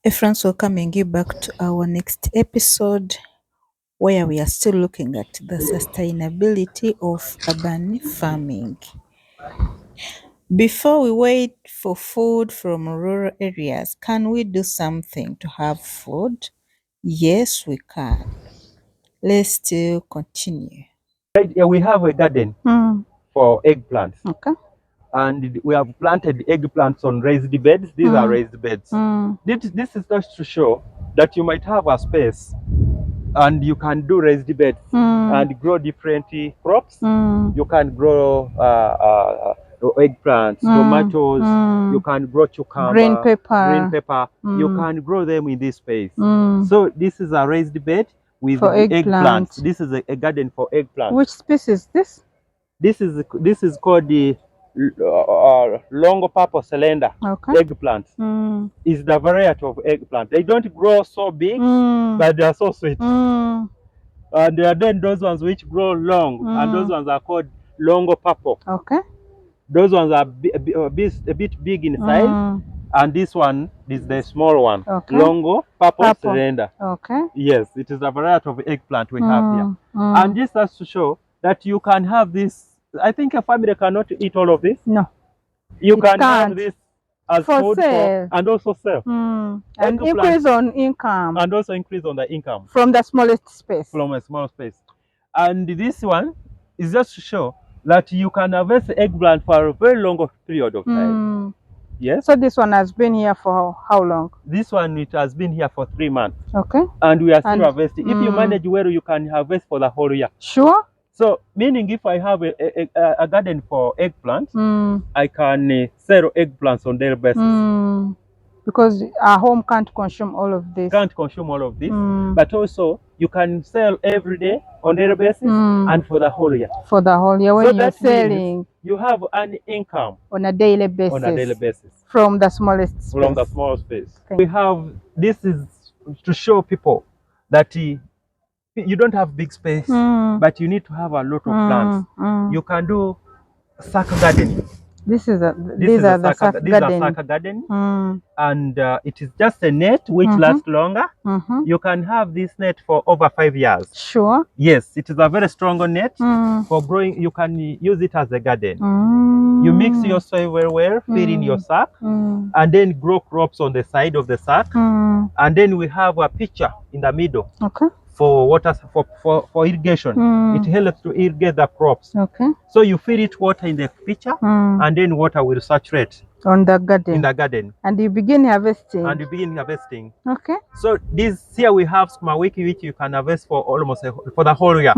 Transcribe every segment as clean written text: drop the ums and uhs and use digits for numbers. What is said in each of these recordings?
Hey friends, welcoming you back to our next episode where we are still looking at the sustainability of urban farming. Before we wait for food from rural areas, can we do something to have food? Yes, we can. Let's still continue. Right here we have a garden for eggplants. Okay. And we have planted eggplants on raised beds. These are raised beds. This is just to show that you might have a space and you can do raised beds and grow different crops. You can grow eggplants, tomatoes, you can grow cucumber, Green pepper. You can grow them in this space. So this is a raised bed with For eggplant. eggplants. This is a garden for eggplants. Which species is this? This is called the long purple cylinder eggplant. Is the variety of eggplant. They don't grow so big, but they are so sweet. And there are then those ones which grow long, and those ones are called longo purple. Okay. Those ones are a bit big in size, and this one is the small one. Okay. Longo purple cylinder. Okay. Yes, it is a variety of eggplant we have here. And this has to show that you can have this. I think a family cannot eat all of this. No. You can have this as for food sale. and also sell. And increase on income. And also increase on the income. From the smallest space. From a small space. And this one is just to show that you can harvest eggplant for a very long period of time. Yes. So this one has been here for how long? This one, it has been here for 3 months. Okay. And we are still harvesting. If you manage well, you can harvest for the whole year. Sure. So, meaning if I have a garden for eggplants, I can sell eggplants on daily basis. Because our home can't consume all of this. Can't consume all of this. But also, you can sell every day on daily basis and for the whole year. For the whole year, when you're selling, you have an income on a daily basis. On a daily basis. From the smallest space. From the small space. We have, this is to show people that you don't have big space, but you need to have a lot of plants. You can do sucker gardening. These are the sucker garden, and it is just a net which lasts longer. You can have this net for over 5 years. Sure. Yes, it is a very strong net for growing. You can use it as a garden. You mix your soil very well, fill in your sack, and then grow crops on the side of the sack. And then we have a pitcher in the middle. Okay. For water, for irrigation. It helps to irrigate the crops. Okay. So you fill it water in the pitcher, and then water will saturate on the garden. In the garden. And you begin harvesting. Okay. So this here we have sukuma wiki, which you can harvest for almost for the whole year.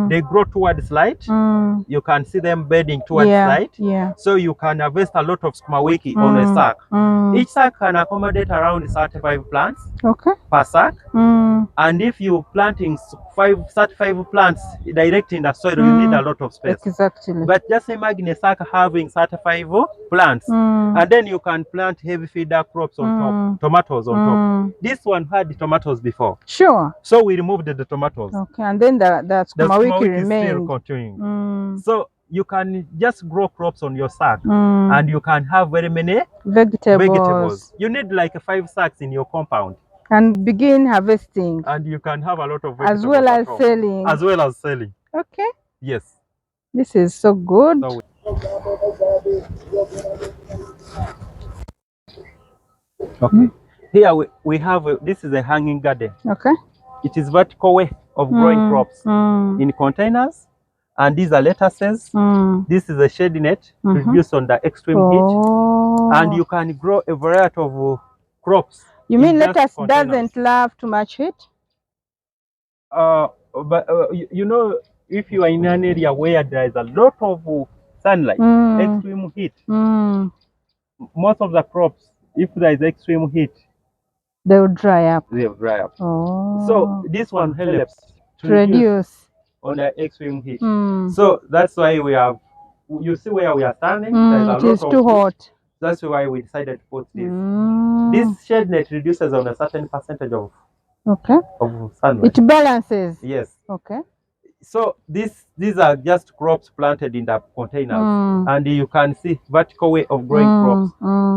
They grow towards light. You can see them bedding towards light. Yeah. So you can harvest a lot of sukuma wiki on a sack. Each sack can accommodate around 35 plants. Okay. Per sack. And if you planting 35 plants direct in the soil, you need a lot of space. Exactly. But just imagine a sack having 35 plants. And then you can plant heavy feeder crops on top, tomatoes on top. This one had the tomatoes before. Sure. So we removed the tomatoes. Okay, and then the sukuma wiki remains. Still continuing. So you can just grow crops on your sack, and you can have very many vegetables. You need like 5 sacks in your compound. And begin harvesting. And you can have a lot of vegetables. As well as selling. As well as selling. Okay. Yes. This is so good. Okay. Here we have, this is a hanging garden. Okay. It is vertical way of growing crops in containers. And these are lettuces. This is a shade net produced on the extreme heat. And you can grow a variety of crops. You mean lettuce doesn't love too much heat? But you know, if you are in an area where there is a lot of sunlight, extreme heat, most of the crops, if there is extreme heat, they will dry up. So this one helps to reduce on the extreme heat. So that's why we have, you see where we are standing, it is too hot. That's why we decided to put this. This shade net reduces on a certain percentage of sunlight. It balances. Yes. Okay. So these are just crops planted in the containers, and you can see vertical way of growing crops.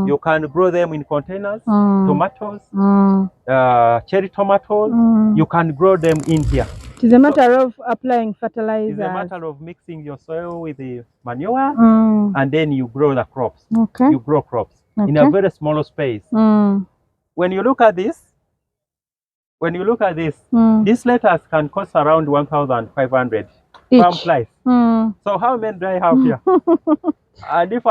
You can grow them in containers, tomatoes, cherry tomatoes. You can grow them in here. It is a matter of applying fertilizer. It's a matter of mixing your soil with the manure, and then you grow the crops. Okay. You grow crops in a very small space. When you look at this, these lettuce can cost around 1,500 farm price. So how many do I have here? And if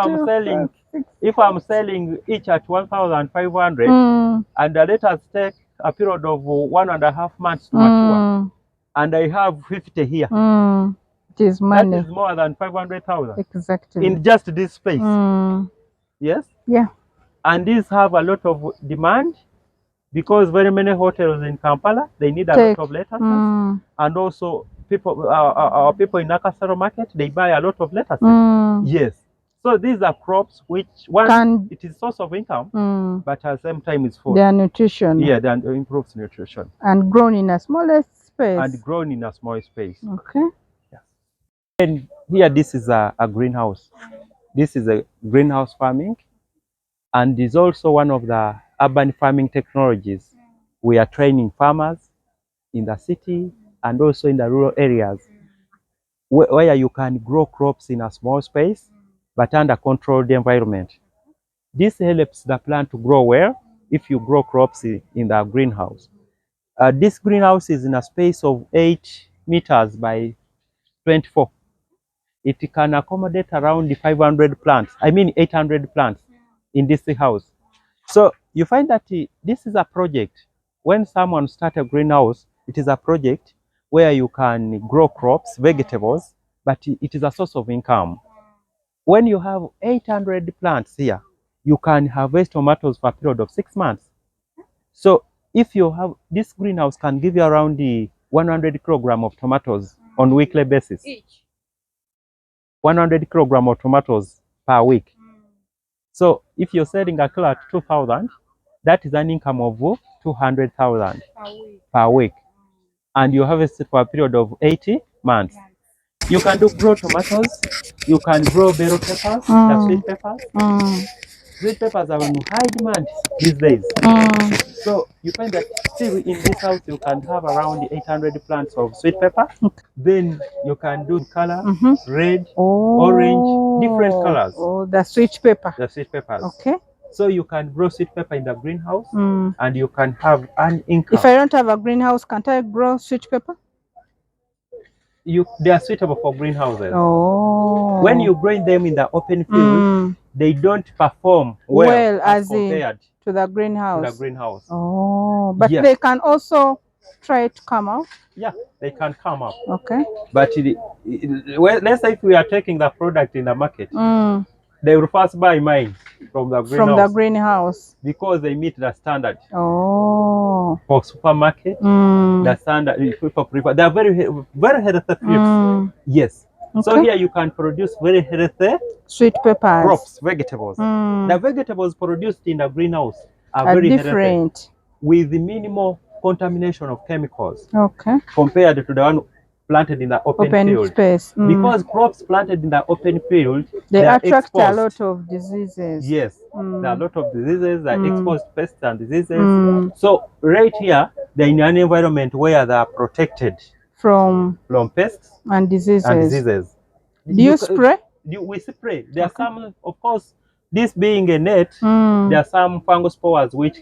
I'm selling each at 1,500, and the lettuce take a period of 1.5 months to mature, and I have 50 here, it is money. That is more than 500,000. Exactly. In just this space. Yes? Yeah. And these have a lot of demand, because very many hotels in Kampala, they need a lot of lettuces. And also our people in Nakasero market, they buy a lot of lettuces. Yes. So these are crops which it is source of income, but at the same time it's food. They are nutrition. Yeah, they improves nutrition. And grown in a smaller space. And grown in a small space. Okay. Yeah. And here this is a greenhouse. This is a greenhouse farming, and is also one of the urban farming technologies. We are training farmers in the city and also in the rural areas, where you can grow crops in a small space but under controlled environment. This helps the plant to grow well if you grow crops in the greenhouse. This greenhouse is in a space of 8 meters by 24. It can accommodate around 500 plants, 800 plants in this house. So you find that this is a project. When someone starts a greenhouse, it is a project where you can grow crops, vegetables, but it is a source of income. When you have 800 plants here, you can harvest tomatoes for a period of 6 months. So if you have this greenhouse, can give you around 100 kilogram of tomatoes on a weekly basis. 100 kilogram of tomatoes per week. So if you're selling a kilo at 2,000, that is an income of 200,000 per week. And you harvest it for a period of 80 months. You can grow tomatoes. You can grow bell peppers, the sweet peppers. Sweet peppers are on high demand these days. So you find that still in this house you can have around 800 plants of sweet pepper. Then you can do color, red, orange, different colors. Oh, the sweet pepper. The sweet peppers. Okay. So you can grow sweet pepper in the greenhouse, and you can have an income. If I don't have a greenhouse, can't I grow sweet pepper? They are suitable for greenhouses. Oh. When you grow them in the open field, they don't perform well as compared to the greenhouse. To the greenhouse. Oh, but they can also try to come out. Yeah, they can come up. Okay. But let's say if we are taking the product in the market, they will first buy mine from the greenhouse. From the greenhouse. Because they meet the standard. Oh. For supermarket, the standard people prefer. They are very healthy fruits. Yes. Okay. So here you can produce very healthy sweet peppers, crops, vegetables. The vegetables produced in the greenhouse are very different, healthy, with minimal contamination of chemicals. Okay. Compared to the one planted in the open field. Space. Because crops planted in the open field, they attract exposed. A lot of diseases. Yes. There are a lot of diseases, that exposed pests and diseases. So right here, they're in an environment where they are protected from pests and diseases. Do you spray? We spray. There are some, of course, this being a net, there are some fungal spores which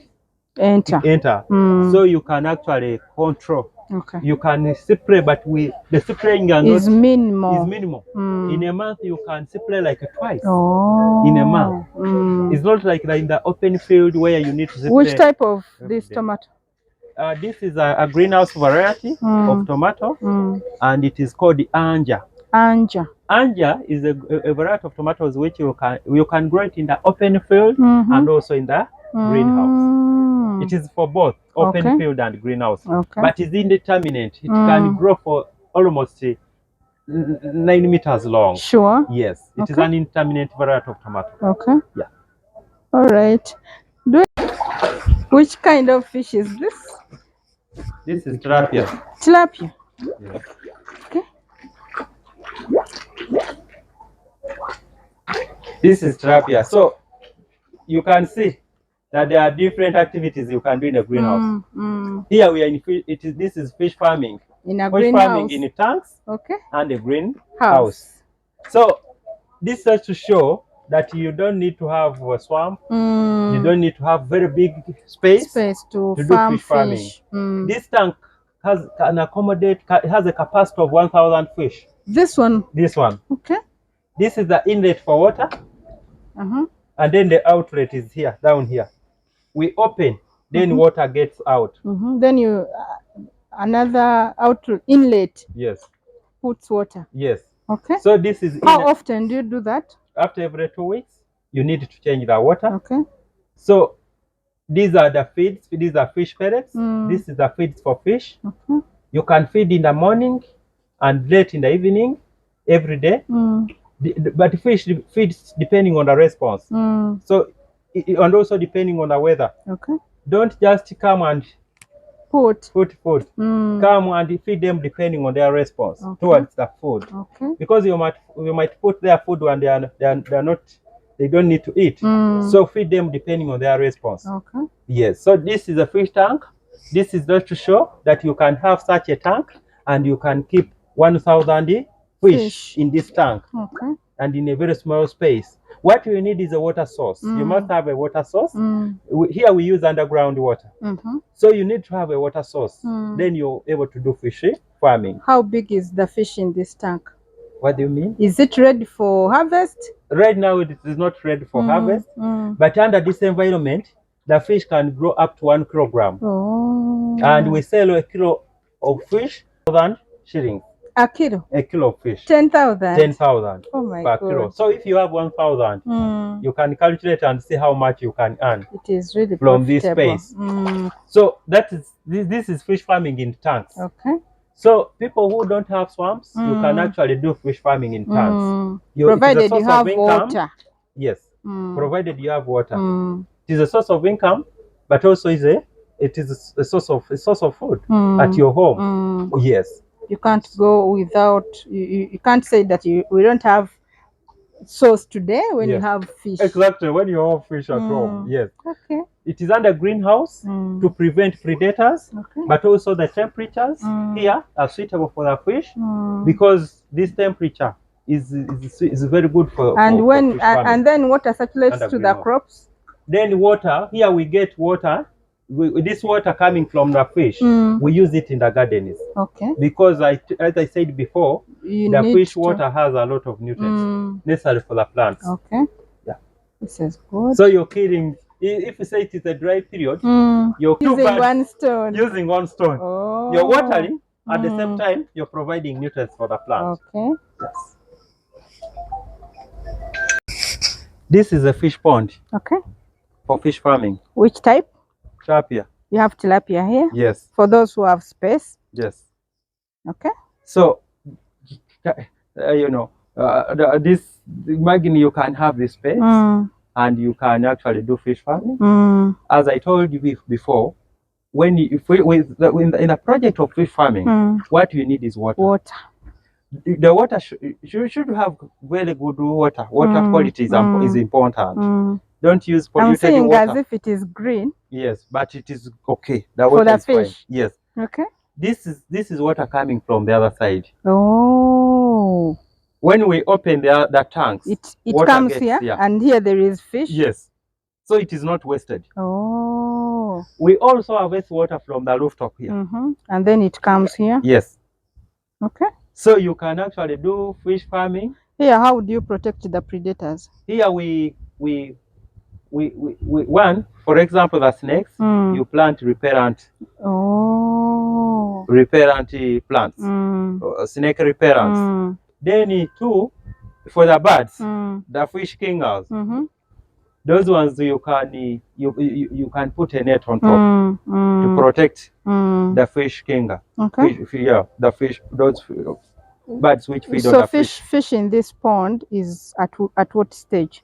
enter. So you can actually control. Okay. You can spray, but the spraying is minimal. In a month, you can spray like twice. Oh. In a month. It's not like in the open field where you need to spray. Which type of this tomato? This is a greenhouse variety of tomato, and it is called the Anja. Anja is a variety of tomatoes which you can grow it in the open field and also in the greenhouse. It is for both open field and greenhouse, but it's indeterminate. It can grow for almost 9 meters long. Sure. Yes, it is an indeterminate variety of tomato. Okay. Yeah. All right. Which kind of fish is this? This is tilapia. Tilapia. Yes. Okay. This is tilapia. So you can see that there are different activities you can do in a greenhouse. Here we are in fish, this is fish farming. In a fish greenhouse. farming in tanks, Okay. and a greenhouse. So this is to show that you don't need to have a swamp. You don't need to have very big space to do farm fish farming. This tank has a capacity of 1,000 fish. This one. This one. Okay. This is the inlet for water. And then the outlet is here, down here. We open, then water gets out. Then you another outlet inlet. Yes. Puts water. Yes. Okay. So this is how often do you do that? After every 2 weeks, you need to change the water. Okay. So these are the feeds. These are fish pellets. This is the feeds for fish. Okay. You can feed in the morning and late in the evening, every day. But fish feeds depending on the response. So, and also depending on the weather. Okay. Don't just come and put food. Come and feed them depending on their response towards the food. Okay. Because you might put their food when they don't need to eat. So feed them depending on their response. Okay. Yes. So this is a fish tank. This is just to show that you can have such a tank and you can keep 1,000 fish in this tank. Okay. And in a very small space. What you need is a water source. You must have a water source. Here we use underground water. So you need to have a water source. Then you're able to do fish farming. How big is the fish in this tank? What do you mean? Is it ready for harvest? Right now it is not ready for harvest. But under this environment, the fish can grow up to 1 kilogram. And we sell a kilo of fish, 1,000 shillings. A kilo? A kilo of fish. 10,000? 10,000 per kilo. So if you have 1,000, you can calculate and see how much you can earn. It is really from this space. So this is fish farming in tanks. Okay. So people who don't have swamps, you can actually do fish farming in tanks. Provided you have water. Yes. Provided you have water. It is a source of income, but also it is a source of food at your home. Yes. You can't go without, you can't say that we don't have source today when you have fish. Exactly, when you have fish at home. Yes. Okay. It is under greenhouse to prevent predators, but also the temperatures here are suitable for the fish because this temperature is very good for fish farming. Then water circulates to the crops. Then water, here we get water. This water coming from the fish, we use it in the gardens. Okay. Because as I said before, the fish water has a lot of nutrients necessary for the plants. Okay. Yeah. This is good. So you're killing, if you say it is a dry period, you're using one stone. Using one stone. Oh. You're watering, at the same time, you're providing nutrients for the plant. Okay. Yes. This is a fish pond. Okay. For fish farming. Which type? Tilapia. You have tilapia here? Yes. For those who have space? Yes. Okay. So, imagine you can have this space and you can actually do fish farming. As I told you before, in the project of fish farming, what you need is water. Water. The water should have very good water. Water quality is important. Don't use polluted water. I'm saying as if it is green. Yes, but it is okay. The water is fine. Yes. Okay. This is water coming from the other side. Oh. When we open the tanks, it comes here, and here there is fish. Yes. So it is not wasted. Oh. We also harvest water from the rooftop here. And then it comes here. Yes. Okay. So you can actually do fish farming. Here, how do you protect the predators? Here we one, for example, the snakes, you plant repellent. Oh. Repellent plants. Snake repellents. Then two, for the birds, the fish kingers. Those ones you can put a net on top to protect the fish kinger. Okay. The fish, those birds which feed on the fish. So fish in this pond is at what stage?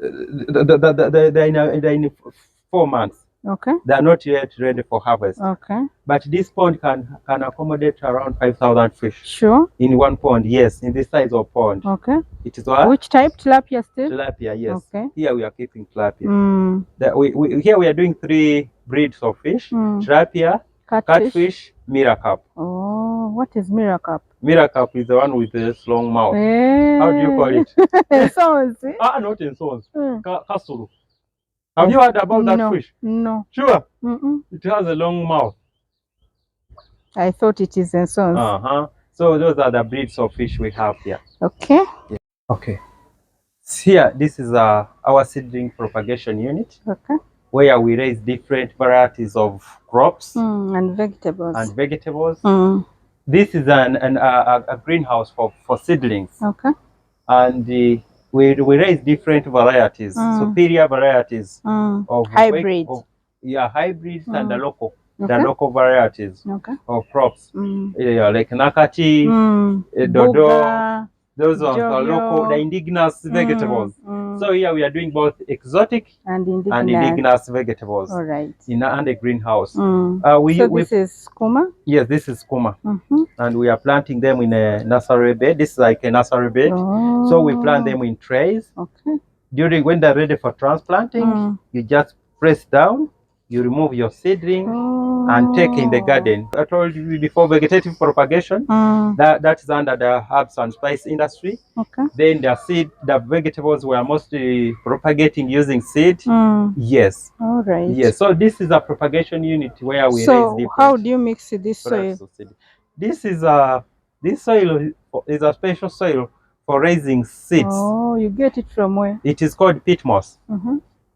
They're in 4 months. Okay. They are not yet ready for harvest. Okay. But this pond can accommodate around 5,000 fish. Sure. In one pond, yes, in this size of pond. Okay. It is what? Which type? Tilapia still? Tilapia, yes. Okay. Here we are keeping tilapia. Here we are doing 3 breeds of fish. Tilapia, catfish, miracap. Oh, what is miracap? Miracap is the one with the long mouth. How do you call it? Sons. Not in swans. Kasuru. Have you heard about that fish? No. Sure. It has a long mouth. I thought it is in sons. So those are the breeds of fish we have here. Okay. Yeah. Okay. Here, this is our seedling propagation unit. Okay. Where we raise different varieties of crops and vegetables. This is a greenhouse for seedlings. Okay. And we raise different varieties, superior varieties of hybrids. Hybrids and the local varieties of crops. Like nakati, dodo. Those are the local, the indigenous vegetables. So here we are doing both exotic and indigenous vegetables. All right. In the greenhouse. This is kuma? Yes, this is kuma. And we are planting them in a nursery bed. This is like a nursery bed. So we plant them in trays. Okay. When they're ready for transplanting, you just press down, you remove your seedling and take in the garden. I told you before, vegetative propagation, that is under the herbs and spice industry. Okay. Then the vegetables were mostly propagating using seed. Yes. All right. Yes. So this is a propagation unit where we raise different. So how do you mix this soil? This soil is a special soil for raising seeds. Oh, you get it from where? It is called peat moss.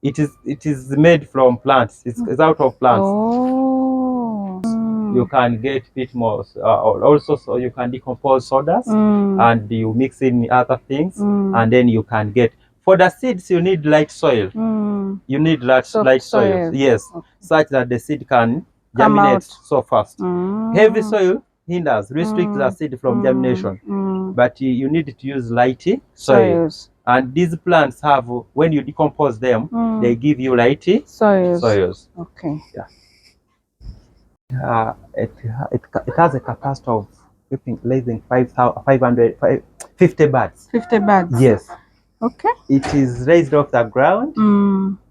It is made from plants. It's out of plants. Oh. You can get peat moss. Also, so you can decompose sodas and you mix in other things, and then you can get. For the seeds, you need light soil. You need light soil. Yes, such that the seed can germinate so fast. Heavy soil restricts the seed from germination. But you need to use lighty soils. And these plants have, when you decompose them, they give you lighty soils. Okay. Yeah. It has a capacity of raising 50 birds. 50 birds? Yes. Okay. It is raised off the ground.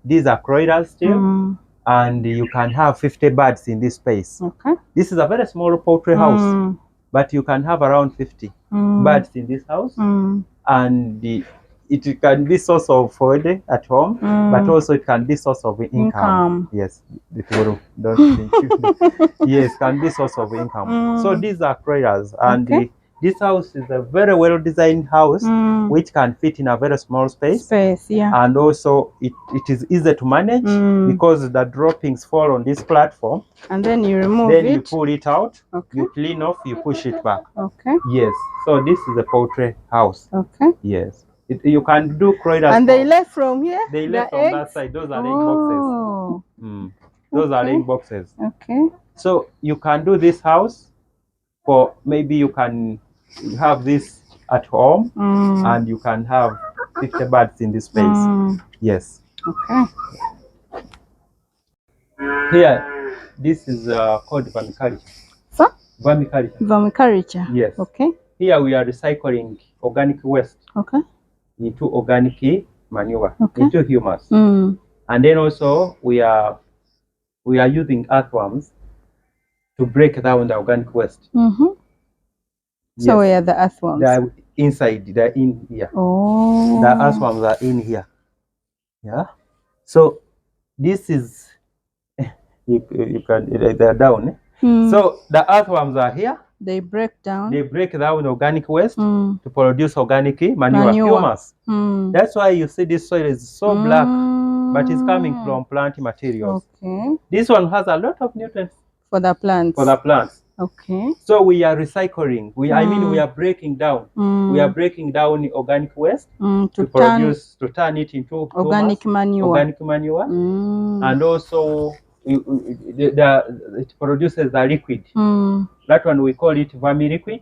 These are croidals still. And you can have 50 birds in this space. Okay. This is a very small poultry house. But you can have around 50 birds in this house. And it can be source of food at home, but also it can be source of income. Yes, yes, can be source of income. So these are croidals, and this house is a very well designed house, which can fit in a very small space. And also it is easy to manage because the droppings fall on this platform. And then you remove it. Then you pull it out. You clean off. You push it back. Okay. Yes. So this is a poultry house. Okay. Yes. You can do croidals. And they left from here? They left from that side. Those are egg boxes. Those are egg boxes. Okay. So you can do this house for maybe you can have this at home and you can have 50 birds in this space. Yes. Okay. Here, this is called vermiculture. So? Vermiculture. Vermiculture. Yes. Okay. Here we are recycling organic waste. Okay. Into organic manure, into humus. And then also we are using earthworms to break down the organic waste. Yes. So where are the earthworms? They're inside, they're in here. Oh. The earthworms are in here. Yeah. So this is you can they're down. So the earthworms are here. They break down organic waste to produce organic manure. Humus. That's why you see this soil is so black, but it's coming from plant materials. Okay. This one has a lot of nutrients for the plants. Okay. So we are recycling. We are breaking down. We are breaking down organic waste to turn it into organic manure. Organic manure. And also it produces the liquid. That one we call it vermiliquid.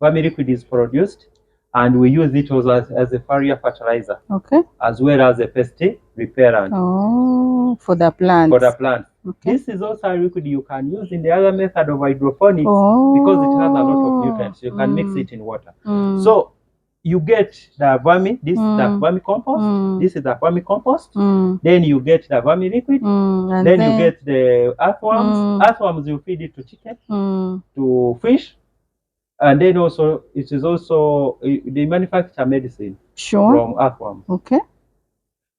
Vermiliquid is produced, and we use it as a foliar fertilizer. Okay. As well as a pest repellent. Oh, for the plants. For the plant. Okay. This is also a liquid you can use in the other method of hydroponics because it has a lot of nutrients. You can mix it in water. So you get the this is the vermicompost. This is the vermicompost. Then you get the vermiliquid. Then you get the earthworms. Earthworms you feed it to chicken, to fish. And then also, it is also, they manufacture medicine from earthworms. Okay.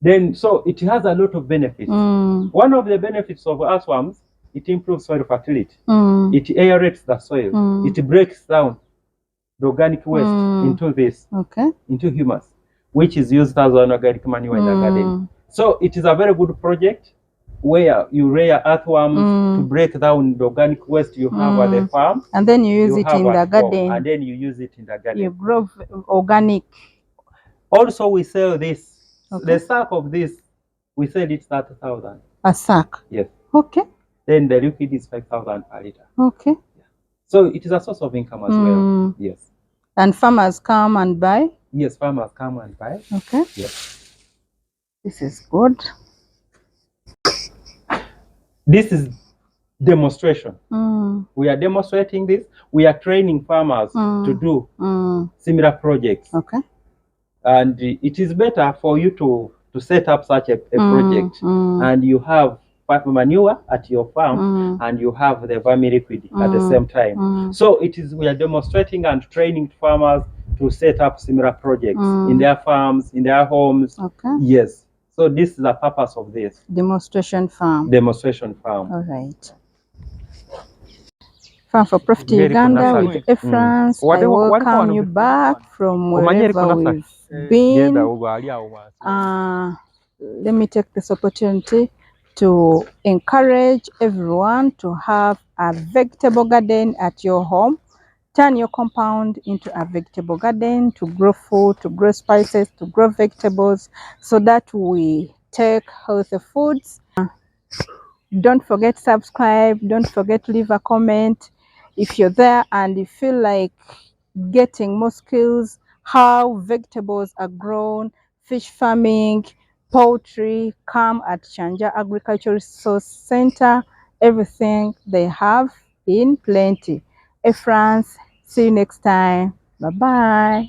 Then, so it has a lot of benefits. One of the benefits of earthworms, it improves soil fertility. It aerates the soil. It breaks down the organic waste into this, into humus, which is used as an organic manure in the garden. So it is a very good project where you rear earthworms to break down the organic waste you have at the farm. And then you use it in the garden. And then you use it in the garden. You grow organic. Also, we sell this. The sack of this, we sell it 30,000. A sack? Yes. Okay. Then the liquid is 5,000 per liter. Okay. Yeah. So it is a source of income as well. Yes. And farmers come and buy? Yes, farmers come and buy. Okay. Yes. This is good. This is demonstration. We are demonstrating this. We are training farmers to do similar projects. Okay. And it is better for you to set up such a project, and you have manure at your farm, and you have the vermiliquid at the same time. So it is, we are demonstrating and training farmers to set up similar projects in their farms, in their homes. Okay. Yes. So this is the purpose of this. Demonstration farm. Demonstration farm. All right. Farm for Profit Uganda with France. I welcome you back from wherever we've been. Let me take this opportunity to encourage everyone to have a vegetable garden at your home. Turn your compound into a vegetable garden to grow food, to grow spices, to grow vegetables, so that we take healthy foods. Don't forget to subscribe. Don't forget to leave a comment. If you're there and you feel like getting more skills, how vegetables are grown, fish farming, poultry, come at Chanja Agricultural Resource Center. Everything they have in plenty. France, see you next time. Bye-bye.